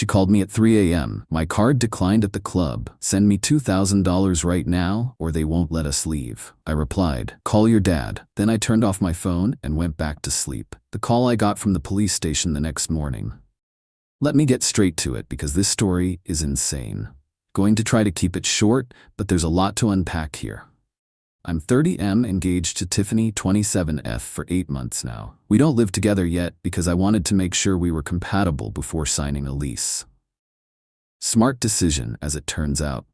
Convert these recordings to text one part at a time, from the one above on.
She called me at 3 a.m. My card declined at the club. Send me $2,000 right now or they won't let us leave. I replied, call your dad. Then I turned off my phone and went back to sleep. The call I got from the police station the next morning. Let me get straight to it because this story is insane. Going to try to keep it short, but there's a lot to unpack here. I'm 30M, engaged to Tiffany, 27F, for 8 months now. We don't live together yet because I wanted to make sure we were compatible before signing a lease. Smart decision, as it turns out.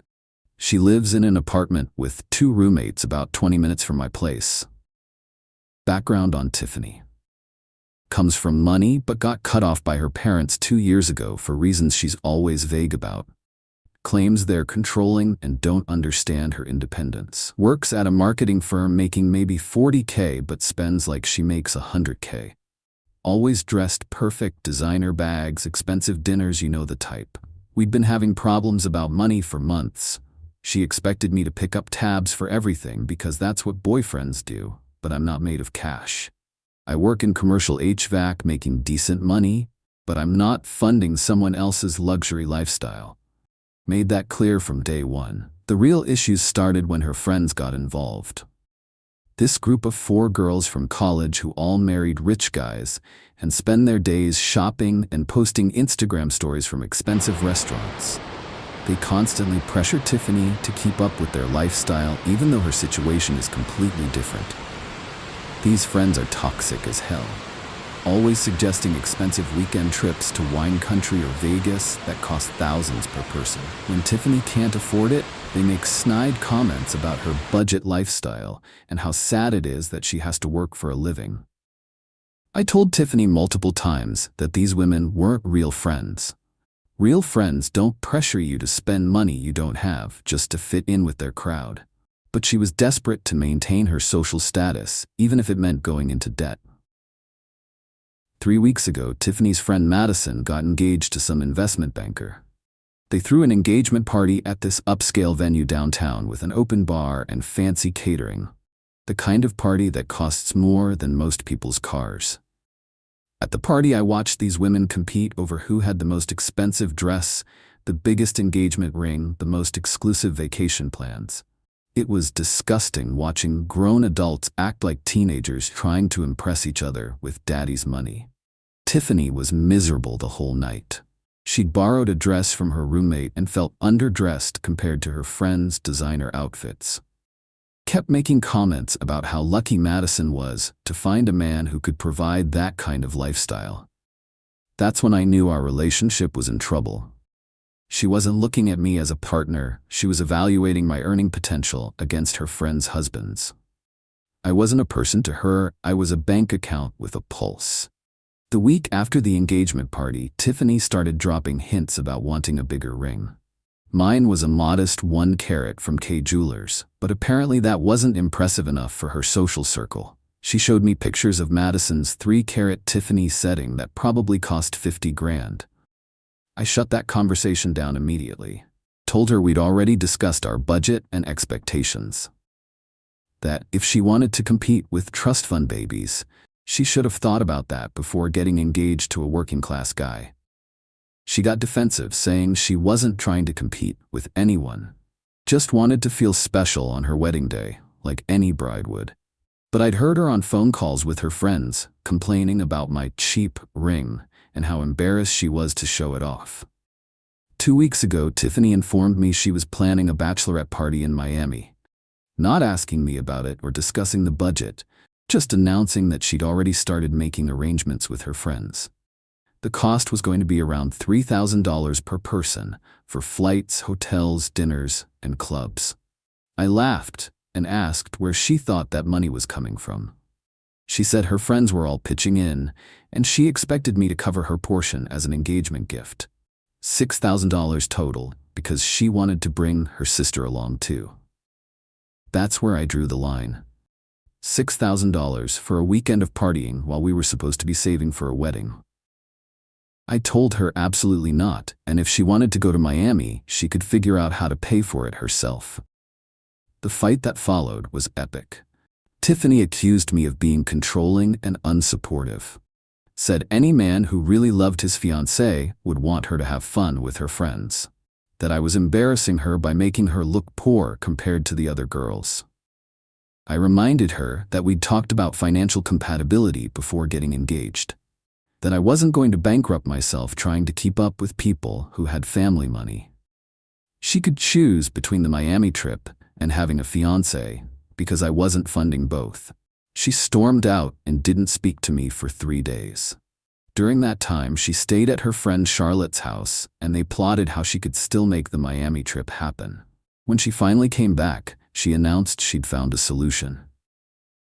She lives in an apartment with 2 roommates about 20 minutes from my place. Background on Tiffany. Comes from money but got cut off by her parents 2 years ago for reasons she's always vague about. Claims they're controlling and don't understand her independence. Works at a marketing firm making maybe $40K but spends like she makes $100K. Always dressed perfect, designer bags, expensive dinners, you know the type. We'd been having problems about money for months. She expected me to pick up tabs for everything because that's what boyfriends do, but I'm not made of cash. I work in commercial HVAC making decent money, but I'm not funding someone else's luxury lifestyle. Made that clear from day one. The real issues started when her friends got involved. This group of 4 girls from college who all married rich guys and spend their days shopping and posting Instagram stories from expensive restaurants. They constantly pressure Tiffany to keep up with their lifestyle even though her situation is completely different. These friends are toxic as hell. Always suggesting expensive weekend trips to wine country or Vegas that cost thousands per person. When Tiffany can't afford it, they make snide comments about her budget lifestyle and how sad it is that she has to work for a living. I told Tiffany multiple times that these women weren't real friends. Real friends don't pressure you to spend money you don't have just to fit in with their crowd. But she was desperate to maintain her social status, even if it meant going into debt. 3 weeks ago, Tiffany's friend Madison got engaged to some investment banker. They threw an engagement party at this upscale venue downtown with an open bar and fancy catering. The kind of party that costs more than most people's cars. At the party, I watched these women compete over who had the most expensive dress, the biggest engagement ring, the most exclusive vacation plans. It was disgusting watching grown adults act like teenagers trying to impress each other with daddy's money. Tiffany was miserable the whole night. She'd borrowed a dress from her roommate and felt underdressed compared to her friends' designer outfits. Kept making comments about how lucky Madison was to find a man who could provide that kind of lifestyle. That's when I knew our relationship was in trouble. She wasn't looking at me as a partner, she was evaluating my earning potential against her friends' husbands. I wasn't a person to her, I was a bank account with a pulse. The week after the engagement party, Tiffany started dropping hints about wanting a bigger ring. Mine was a modest 1 carat from K Jewelers, but apparently that wasn't impressive enough for her social circle. She showed me pictures of Madison's 3 carat Tiffany setting that probably cost 50 grand. I shut that conversation down immediately. Told her we'd already discussed our budget and expectations. That if she wanted to compete with trust fund babies, she should have thought about that before getting engaged to a working-class guy. She got defensive, saying she wasn't trying to compete with anyone. Just wanted to feel special on her wedding day, like any bride would. But I'd heard her on phone calls with her friends, complaining about my cheap ring and how embarrassed she was to show it off. 2 weeks ago, Tiffany informed me she was planning a bachelorette party in Miami. Not asking me about it or discussing the budget, just announcing that she'd already started making arrangements with her friends. The cost was going to be around $3,000 per person for flights, hotels, dinners, and clubs. I laughed and asked where she thought that money was coming from. She said her friends were all pitching in, and she expected me to cover her portion as an engagement gift. $6,000 total, because she wanted to bring her sister along too. That's where I drew the line. $6,000 for a weekend of partying while we were supposed to be saving for a wedding. I told her absolutely not, and if she wanted to go to Miami, she could figure out how to pay for it herself. The fight that followed was epic. Tiffany accused me of being controlling and unsupportive. Said any man who really loved his fiancée would want her to have fun with her friends. That I was embarrassing her by making her look poor compared to the other girls. I reminded her that we'd talked about financial compatibility before getting engaged. That I wasn't going to bankrupt myself trying to keep up with people who had family money. She could choose between the Miami trip and having a fiancé, because I wasn't funding both. She stormed out and didn't speak to me for 3 days. During that time, she stayed at her friend Charlotte's house, and they plotted how she could still make the Miami trip happen. When she finally came back, she announced she'd found a solution.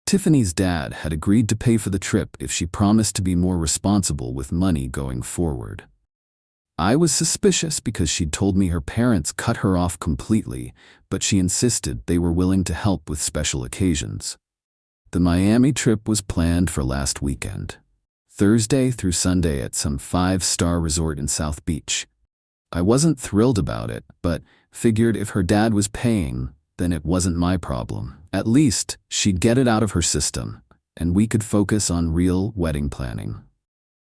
Tiffany's dad had agreed to pay for the trip if she promised to be more responsible with money going forward. I was suspicious because she'd told me her parents cut her off completely, but she insisted they were willing to help with special occasions. The Miami trip was planned for last weekend, Thursday through Sunday at some 5-star resort in South Beach. I wasn't thrilled about it, but figured if her dad was paying, then it wasn't my problem. At least she'd get it out of her system, and we could focus on real wedding planning.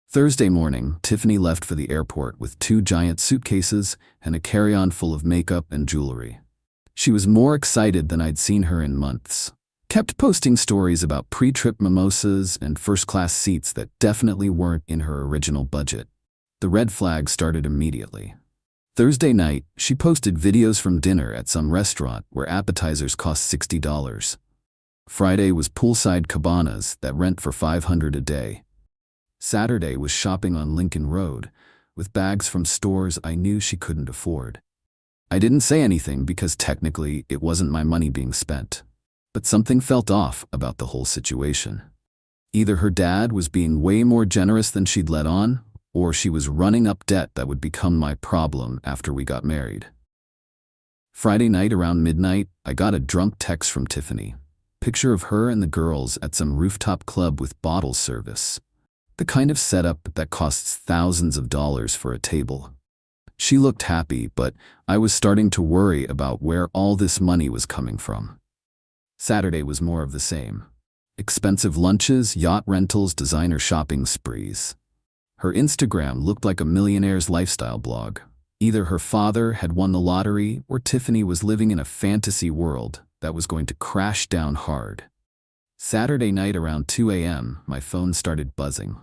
Thursday morning, Tiffany left for the airport with 2 giant suitcases and a carry-on full of makeup and jewelry. She was more excited than I'd seen her in months. Kept posting stories about pre-trip mimosas and first-class seats that definitely weren't in her original budget. The red flag started immediately. Thursday night, she posted videos from dinner at some restaurant where appetizers cost $60. Friday was poolside cabanas that rent for $500 a day. Saturday was shopping on Lincoln Road, with bags from stores I knew she couldn't afford. I didn't say anything because technically it wasn't my money being spent. But something felt off about the whole situation. Either her dad was being way more generous than she'd let on, or she was running up debt that would become my problem after we got married. Friday night around midnight, I got a drunk text from Tiffany. Picture of her and the girls at some rooftop club with bottle service. The kind of setup that costs thousands of dollars for a table. She looked happy, but I was starting to worry about where all this money was coming from. Saturday was more of the same. Expensive lunches, yacht rentals, designer shopping sprees. Her Instagram looked like a millionaire's lifestyle blog. Either her father had won the lottery or Tiffany was living in a fantasy world that was going to crash down hard. Saturday night around 2 a.m., my phone started buzzing.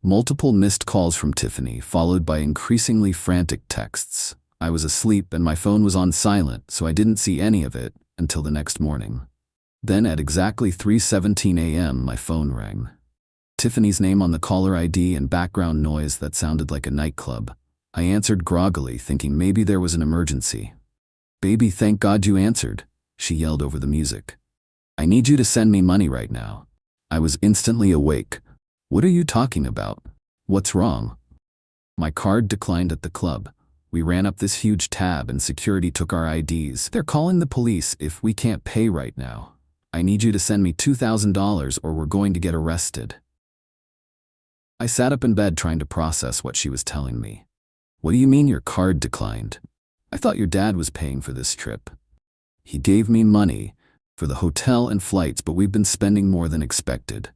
Multiple missed calls from Tiffany, followed by increasingly frantic texts. I was asleep and my phone was on silent, so I didn't see any of it until the next morning. Then at exactly 3:17 a.m., my phone rang. Tiffany's name on the caller ID and background noise that sounded like a nightclub. I answered groggily, thinking maybe there was an emergency. "Baby, thank God you answered," she yelled over the music. "I need you to send me money right now." I was instantly awake. "What are you talking about? What's wrong?" My card declined at the club. We ran up this huge tab and security took our IDs. "They're calling the police if we can't pay right now. I need you to send me $2,000 or we're going to get arrested." I sat up in bed trying to process what she was telling me. "What do you mean your card declined? I thought your dad was paying for this trip." "He gave me money for the hotel and flights, but we've been spending more than expected.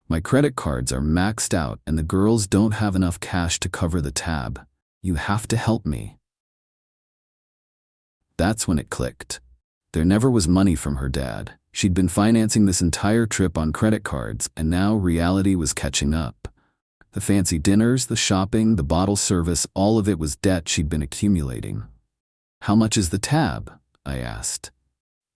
My credit cards are maxed out and the girls don't have enough cash to cover the tab. You have to help me." That's when it clicked. There never was money from her dad. She'd been financing this entire trip on credit cards, and now reality was catching up. The fancy dinners, the shopping, the bottle service, all of it was debt she'd been accumulating. "How much is the tab?" I asked.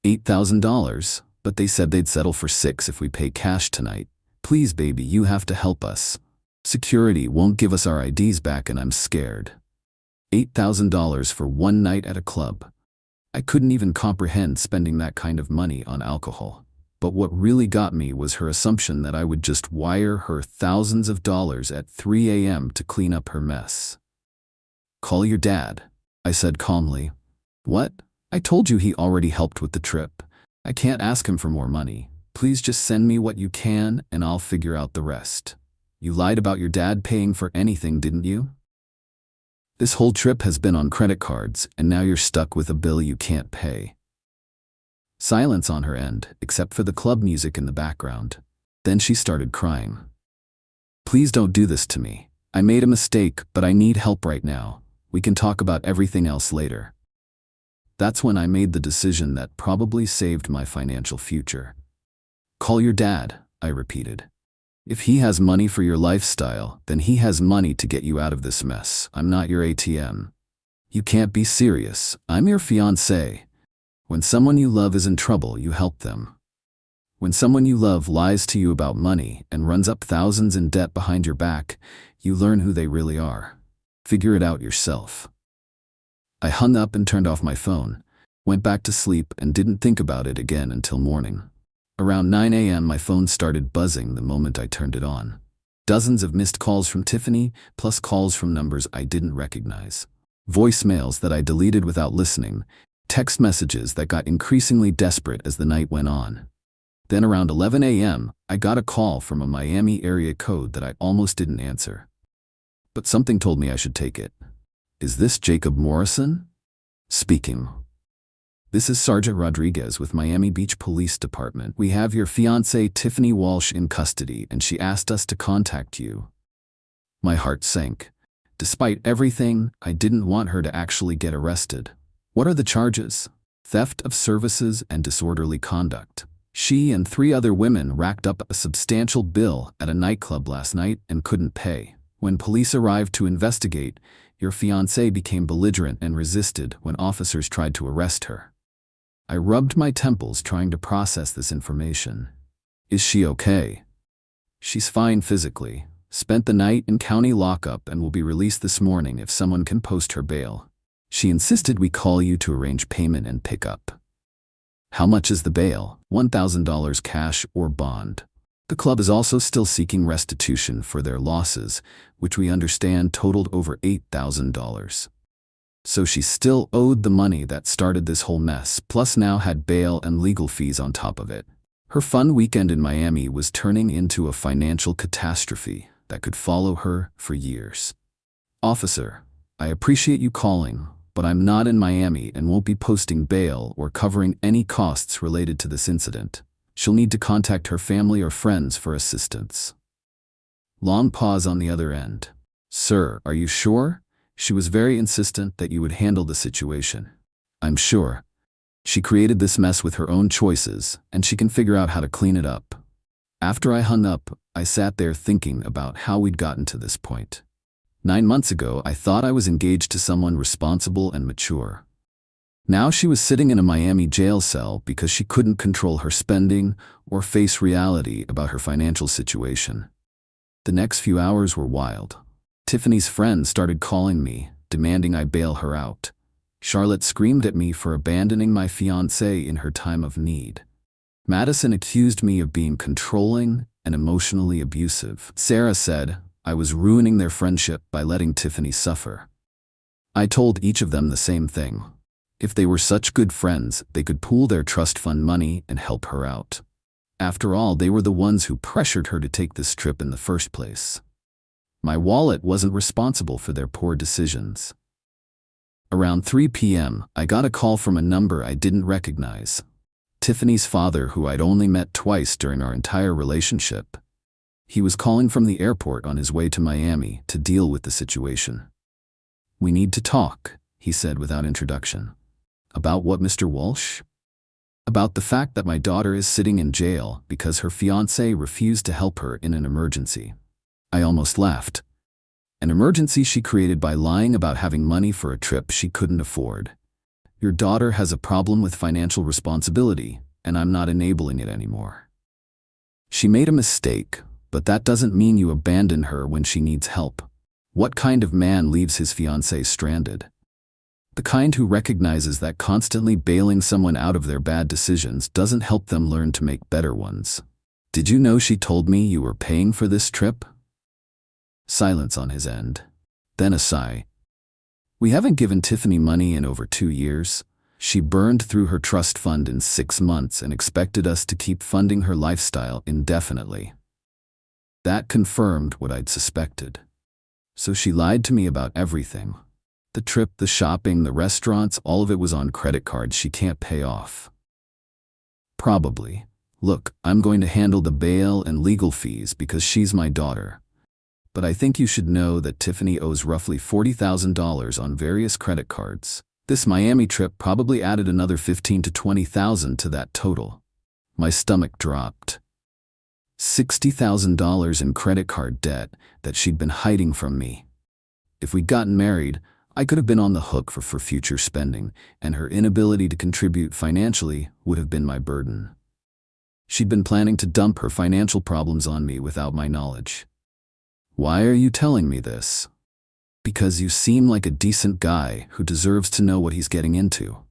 $8,000, but they said they'd settle for $6,000 if we pay cash tonight. "Please, baby, you have to help us. Security won't give us our IDs back and I'm scared." $8,000 for one night at a club. I couldn't even comprehend spending that kind of money on alcohol. But what really got me was her assumption that I would just wire her thousands of dollars at 3 a.m. to clean up her mess. "Call your dad," I said calmly. "What? I told you he already helped with the trip. I can't ask him for more money. Please just send me what you can and I'll figure out the rest. You lied about your dad paying for anything, didn't you? This whole trip has been on credit cards, and now you're stuck with a bill you can't pay." Silence on her end, except for the club music in the background. Then she started crying. Please don't do this to me. I made a mistake, but I need help right now. We can talk about everything else later. That's when I made the decision that probably saved my financial future. Call your dad, I repeated. If he has money for your lifestyle, then he has money to get you out of this mess. I'm not your ATM. You can't be serious. I'm your fiancé. When someone you love is in trouble, you help them. When someone you love lies to you about money and runs up thousands in debt behind your back, you learn who they really are. Figure it out yourself. I hung up and turned off my phone, went back to sleep and didn't think about it again until morning. Around 9 a.m. my phone started buzzing the moment I turned it on. Dozens of missed calls from Tiffany, plus calls from numbers I didn't recognize. Voicemails that I deleted without listening, text messages that got increasingly desperate as the night went on. Then around 11 a.m., I got a call from a Miami area code that I almost didn't answer. But something told me I should take it. Is this Jacob Morrison? Speaking. This is Sergeant Rodriguez with Miami Beach Police Department. We have your fiancée Tiffany Walsh in custody and she asked us to contact you. My heart sank. Despite everything, I didn't want her to actually get arrested. What are the charges? Theft of services and disorderly conduct. She and 3 other women racked up a substantial bill at a nightclub last night and couldn't pay. When police arrived to investigate, your fiancée became belligerent and resisted when officers tried to arrest her. I rubbed my temples trying to process this information. Is she okay? She's fine physically, spent the night in county lockup and will be released this morning if someone can post her bail. She insisted we call you to arrange payment and pickup. How much is the bail? $1,000 cash or bond. The club is also still seeking restitution for their losses, which we understand totaled over $8,000. So she still owed the money that started this whole mess, plus now had bail and legal fees on top of it. Her fun weekend in Miami was turning into a financial catastrophe that could follow her for years. Officer, I appreciate you calling, but I'm not in Miami and won't be posting bail or covering any costs related to this incident. She'll need to contact her family or friends for assistance. Long pause on the other end. Sir, are you sure? She was very insistent that you would handle the situation. I'm sure. She created this mess with her own choices, and she can figure out how to clean it up. After I hung up, I sat there thinking about how we'd gotten to this point. 9 months ago, I thought I was engaged to someone responsible and mature. Now she was sitting in a Miami jail cell because she couldn't control her spending or face reality about her financial situation. The next few hours were wild. Tiffany's friends started calling me, demanding I bail her out. Charlotte screamed at me for abandoning my fiancé in her time of need. Madison accused me of being controlling and emotionally abusive. Sarah said I was ruining their friendship by letting Tiffany suffer. I told each of them the same thing. If they were such good friends, they could pool their trust fund money and help her out. After all, they were the ones who pressured her to take this trip in the first place. My wallet wasn't responsible for their poor decisions. Around 3 p.m., I got a call from a number I didn't recognize. Tiffany's father, who I'd only met twice during our entire relationship. He was calling from the airport on his way to Miami to deal with the situation. We need to talk, he said without introduction. About what, Mr. Walsh? About the fact that my daughter is sitting in jail because her fiancé refused to help her in an emergency. I almost laughed. An emergency she created by lying about having money for a trip she couldn't afford. Your daughter has a problem with financial responsibility, and I'm not enabling it anymore. She made a mistake, but that doesn't mean you abandon her when she needs help. What kind of man leaves his fiancée stranded? The kind who recognizes that constantly bailing someone out of their bad decisions doesn't help them learn to make better ones. Did you know she told me you were paying for this trip? Silence on his end. Then a sigh. We haven't given Tiffany money in over 2 years. She burned through her trust fund in 6 months and expected us to keep funding her lifestyle indefinitely. That confirmed what I'd suspected. So she lied to me about everything. The trip, the shopping, the restaurants, all of it was on credit cards she can't pay off. Probably. Look, I'm going to handle the bail and legal fees because she's my daughter. But I think you should know that Tiffany owes roughly $40,000 on various credit cards. This Miami trip probably added another $15,000 to $20,000 to that total. My stomach dropped. $60,000 in credit card debt that she'd been hiding from me. If we'd gotten married, I could have been on the hook for future spending, and her inability to contribute financially would have been my burden. She'd been planning to dump her financial problems on me without my knowledge. Why are you telling me this? Because you seem like a decent guy who deserves to know what he's getting into.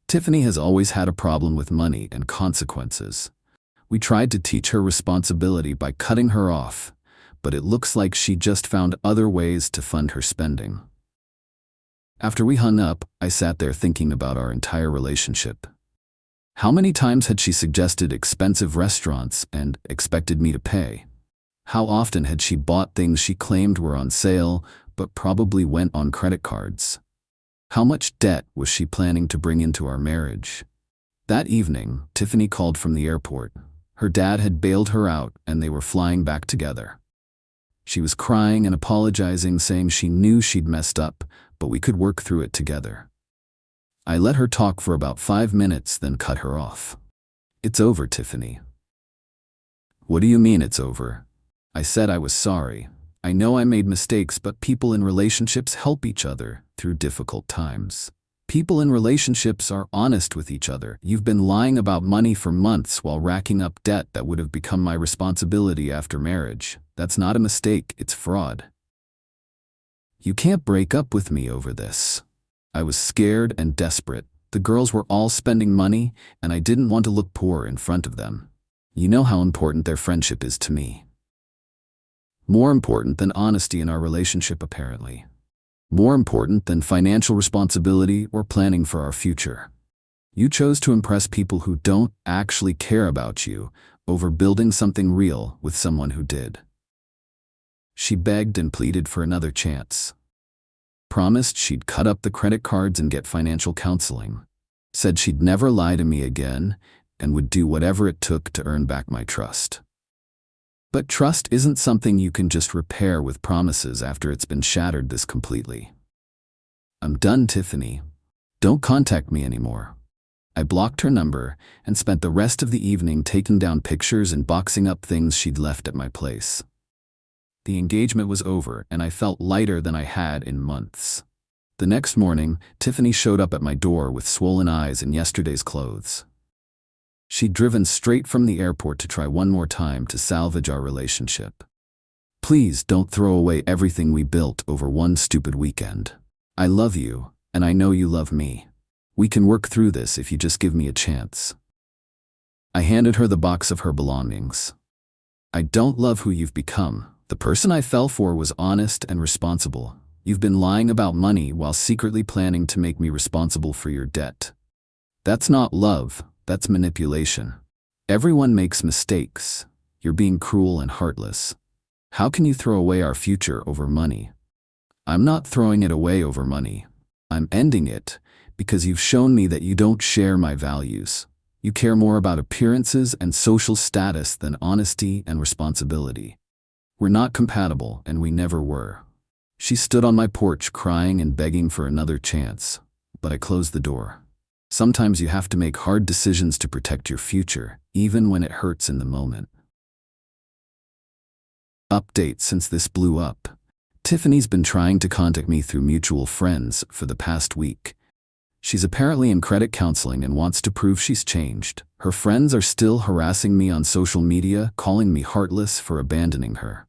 Tiffany has always had a problem with money and consequences. We tried to teach her responsibility by cutting her off, but it looks like she just found other ways to fund her spending. After we hung up, I sat there thinking about our entire relationship. How many times had she suggested expensive restaurants and expected me to pay? How often had she bought things she claimed were on sale, but probably went on credit cards? How much debt was she planning to bring into our marriage? That evening, Tiffany called from the airport. Her dad had bailed her out and they were flying back together. She was crying and apologizing, saying she knew she'd messed up, but we could work through it together. I let her talk for about 5 minutes, then cut her off. It's over, Tiffany. What do you mean it's over? I said I was sorry. I know I made mistakes, but people in relationships help each other through difficult times. People in relationships are honest with each other. You've been lying about money for months while racking up debt that would have become my responsibility after marriage. That's not a mistake, it's fraud. You can't break up with me over this. I was scared and desperate. The girls were all spending money, and I didn't want to look poor in front of them. You know how important their friendship is to me. More important than honesty in our relationship, apparently. More important than financial responsibility or planning for our future. You chose to impress people who don't actually care about you over building something real with someone who did. She begged and pleaded for another chance. Promised she'd cut up the credit cards and get financial counseling. Said she'd never lie to me again and would do whatever it took to earn back my trust. But trust isn't something you can just repair with promises after it's been shattered this completely. I'm done, Tiffany. Don't contact me anymore. I blocked her number and spent the rest of the evening taking down pictures and boxing up things she'd left at my place. The engagement was over and I felt lighter than I had in months. The next morning, Tiffany showed up at my door with swollen eyes and yesterday's clothes. She'd driven straight from the airport to try one more time to salvage our relationship. Please don't throw away everything we built over one stupid weekend. I love you, and I know you love me. We can work through this if you just give me a chance. I handed her the box of her belongings. I don't love who you've become. The person I fell for was honest and responsible. You've been lying about money while secretly planning to make me responsible for your debt. That's not love. That's manipulation. Everyone makes mistakes. You're being cruel and heartless. How can you throw away our future over money? I'm not throwing it away over money. I'm ending it because you've shown me that you don't share my values. You care more about appearances and social status than honesty and responsibility. We're not compatible, and we never were. She stood on my porch crying and begging for another chance, but I closed the door. Sometimes you have to make hard decisions to protect your future, even when it hurts in the moment. Update since this blew up. Tiffany's been trying to contact me through mutual friends for the past week. She's apparently in credit counseling and wants to prove she's changed. Her friends are still harassing me on social media, calling me heartless for abandoning her.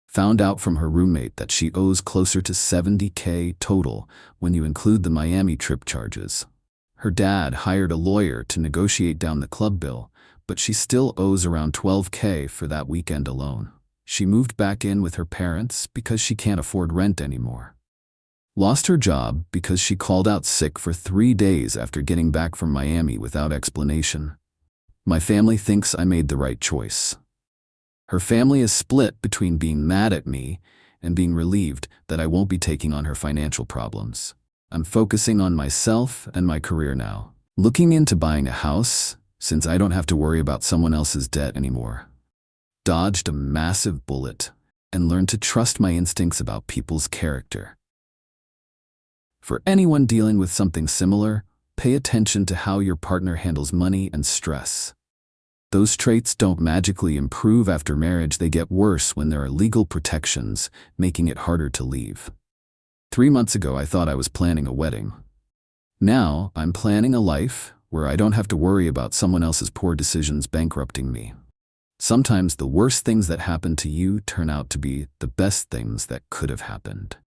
Found out from her roommate that she owes closer to $70,000 total when you include the Miami trip charges. Her dad hired a lawyer to negotiate down the club bill, but she still owes around $12,000 for that weekend alone. She moved back in with her parents because she can't afford rent anymore. Lost her job because she called out sick for 3 days after getting back from Miami without explanation. My family thinks I made the right choice. Her family is split between being mad at me and being relieved that I won't be taking on her financial problems. I'm focusing on myself and my career now. Looking into buying a house, since I don't have to worry about someone else's debt anymore. Dodged a massive bullet. and learned to trust my instincts about people's character. For anyone dealing with something similar, pay attention to how your partner handles money and stress. Those traits don't magically improve after marriage, they get worse when there are legal protections, making it harder to leave. 3 months ago, I thought I was planning a wedding. Now, I'm planning a life where I don't have to worry about someone else's poor decisions bankrupting me. Sometimes the worst things that happen to you turn out to be the best things that could have happened.